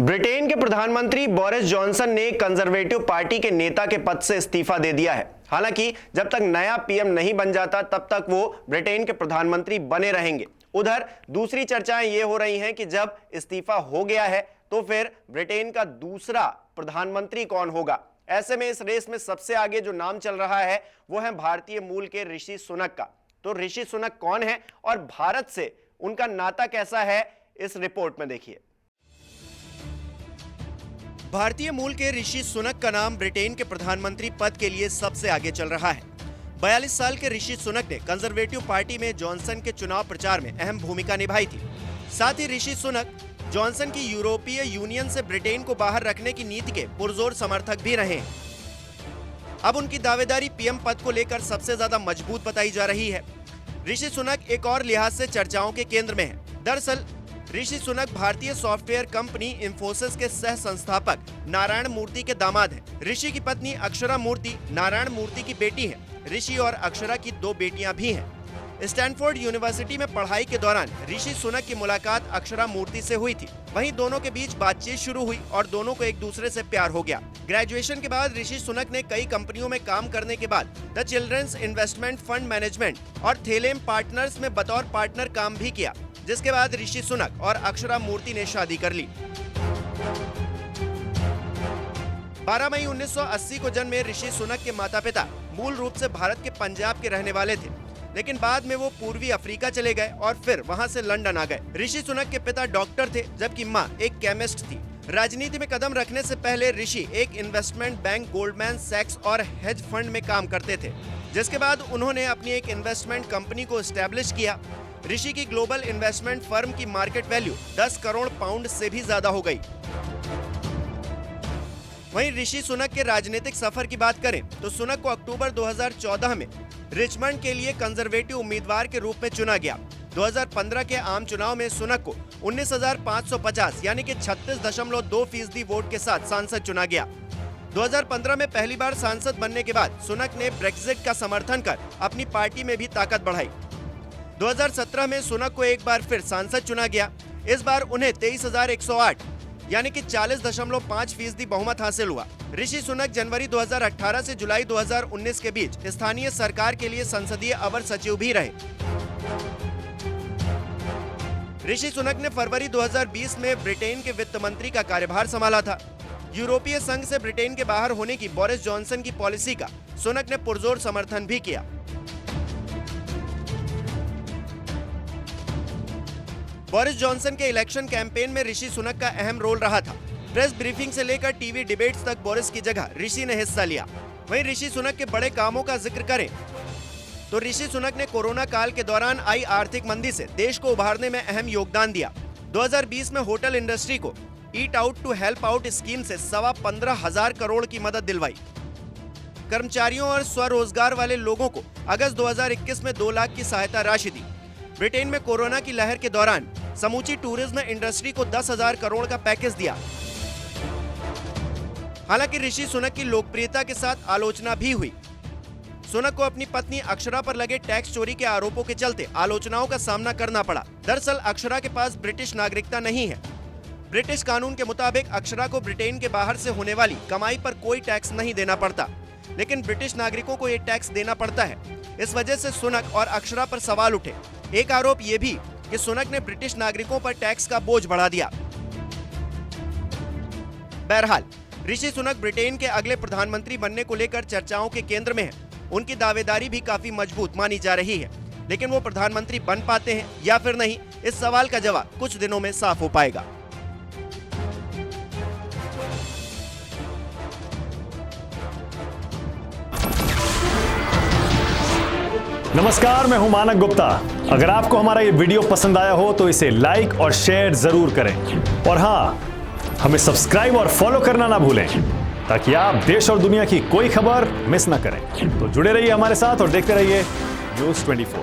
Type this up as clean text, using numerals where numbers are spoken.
Britain के प्रधानमंत्री Boris Johnson ने कंजर्वेटिव पार्टी के नेता के पद से इस्तीफा दे दिया है। हालांकि जब तक नया पीएम नहीं बन जाता तब तक वो ब्रिटेन के प्रधानमंत्री बने रहेंगे। उधर दूसरी चर्चाएं ये हो रही हैं कि जब इस्तीफा हो गया है तो फिर ब्रिटेन का दूसरा प्रधानमंत्री कौन होगा। ऐसे में इस रेस में सबसे आगे जो नाम चल रहा है वो है भारतीय मूल के ऋषि सुनक का। तो ऋषि सुनक कौन है और भारत से उनका नाता कैसा है, इस रिपोर्ट में देखिए। भारतीय मूल के ऋषि सुनक का नाम ब्रिटेन के प्रधानमंत्री पद के लिए सबसे आगे चल रहा है। 42 साल के ऋषि सुनक ने कंजर्वेटिव पार्टी में जॉनसन के चुनाव प्रचार में अहम भूमिका निभाई थी। साथ ही ऋषि सुनक जॉनसन की यूरोपीय यूनियन से ब्रिटेन को बाहर रखने की नीति के पुरजोर समर्थक भी रहे हैं। अब उनकी दावेदारी पीएम पद को लेकर सबसे ज्यादा मजबूत बताई जा रही है। ऋषि सुनक एक और लिहाज से चर्चाओं के केंद्र में है। दरअसल ऋषि सुनक भारतीय सॉफ्टवेयर कंपनी इंफोसिस के सह संस्थापक नारायण मूर्ति के दामाद हैं। ऋषि की पत्नी अक्षरा मूर्ति नारायण मूर्ति की बेटी है। ऋषि और अक्षरा की 2 बेटियां भी हैं। स्टैनफोर्ड यूनिवर्सिटी में पढ़ाई के दौरान ऋषि सुनक की मुलाकात अक्षरा मूर्ति से हुई थी। वहीं दोनों के बीच बातचीत शुरू हुई और दोनों को एक दूसरे से प्यार हो गया। ग्रेजुएशन के बाद ऋषि सुनक ने कई कंपनियों में काम करने के बाद the children's investment fund management और थेलेम पार्टनर्स में बतौर पार्टनर काम भी किया, जिसके बाद ऋषि सुनक और अक्षरा मूर्ति ने शादी कर ली। 12 मई 1980 को जन्मे ऋषि सुनक के माता पिता मूल रूप से भारत के पंजाब के रहने वाले थे, लेकिन बाद में वो पूर्वी अफ्रीका चले गए और फिर वहां से लंदन आ गए। ऋषि सुनक के पिता डॉक्टर थे, जबकि मां एक केमिस्ट थी। राजनीति में कदम रखने से पहले ऋषि एक इन्वेस्टमेंट बैंक गोल्डमैन सैक्स और हेज फंड में काम करते थे, जिसके बाद उन्होंने अपनी एक इन्वेस्टमेंट कंपनी को एस्टेब्लिश किया। ऋषि की ग्लोबल इन्वेस्टमेंट फर्म की मार्केट वैल्यू 10 करोड़ पाउंड से भी ज्यादा हो गई। वहीं ऋषि सुनक के राजनीतिक सफर की बात करें तो सुनक को अक्टूबर 2014 में रिचमंड के लिए कंजर्वेटिव उम्मीदवार के रूप में चुना गया। 2015 के आम चुनाव में सुनक को 19,550 यानी कि 36.2% वोट के साथ सांसद चुना गया। 2015 में पहली बार सांसद बनने के बाद सुनक ने ब्रेक्जिट का समर्थन कर अपनी पार्टी में भी ताकत बढ़ाई। 2017 में सुनक को एक बार फिर सांसद चुना गया। इस बार उन्हें 23,108 यानी कि 40.5% बहुमत हासिल हुआ। ऋषि सुनक जनवरी 2018 से जुलाई 2019 के बीच स्थानीय सरकार के लिए संसदीय अवर सचिव भी रहे। ऋषि सुनक ने फरवरी 2020 में ब्रिटेन के वित्त मंत्री का कार्यभार संभाला था। यूरोपीय संघ से ब्रिटेन के बाहर होने की बोरिस जॉनसन की पॉलिसी का सुनक ने पुरजोर समर्थन भी किया। बोरिस जॉनसन के इलेक्शन कैंपेन में ऋषि सुनक का अहम रोल रहा था। प्रेस ब्रीफिंग से लेकर टीवी डिबेट्स तक बोरिस की जगह ऋषि ने हिस्सा लिया। वहीं ऋषि सुनक के बड़े कामों का जिक्र करें तो ऋषि सुनक ने कोरोना काल के दौरान आई आर्थिक मंदी से देश को उभारने में अहम योगदान दिया। 2020 में होटल इंडस्ट्री को eat out to help out scheme से 15,500 करोड़ की मदद दिलवाई। कर्मचारियों और स्वरोजगार वाले लोगों को अगस्त 2021 में 2 लाख की सहायता राशि दी। ब्रिटेन में कोरोना की लहर के दौरान समूची टूरिज्म इंडस्ट्री को 10,000 करोड़ का पैकेज दिया। हालांकि ऋषि सुनक की लोकप्रियता के साथ आलोचना भी हुई। सुनक को अपनी पत्नी अक्षरा पर लगे टैक्स चोरी के आरोपों के चलते आलोचनाओं का सामना करना पड़ा। दरअसल अक्षरा के पास ब्रिटिश नागरिकता नहीं है। ब्रिटिश कानून के मुताबिक अक्षरा को ब्रिटेन के बाहर से होने वाली कमाई पर कोई टैक्स नहीं देना पड़ता, लेकिन ब्रिटिश नागरिकों को ये टैक्स देना पड़ता है। इस वजह से सुनक और अक्षरा पर सवाल उठे। एक आरोप ये भी कि सुनक ने ब्रिटिश नागरिकों पर टैक्स का बोझ बढ़ा दिया। बहरहाल ऋषि सुनक ब्रिटेन के अगले प्रधानमंत्री बनने को लेकर चर्चाओं के केंद्र में है। उनकी दावेदारी भी काफी मजबूत मानी जा रही है, लेकिन वो प्रधानमंत्री बन पाते हैं या फिर नहीं, इस सवाल का जवाब कुछ दिनों में साफ हो पाएगा। नमस्कार, मैं हूं मानक गुप्ता। अगर आपको हमारा ये वीडियो पसंद आया हो तो इसे लाइक और शेयर जरूर करें, और हाँ, हमें सब्सक्राइब और फॉलो करना ना भूलें ताकि आप देश और दुनिया की कोई खबर मिस ना करें। तो जुड़े रहिए हमारे साथ और देखते रहिए न्यूज़ 24।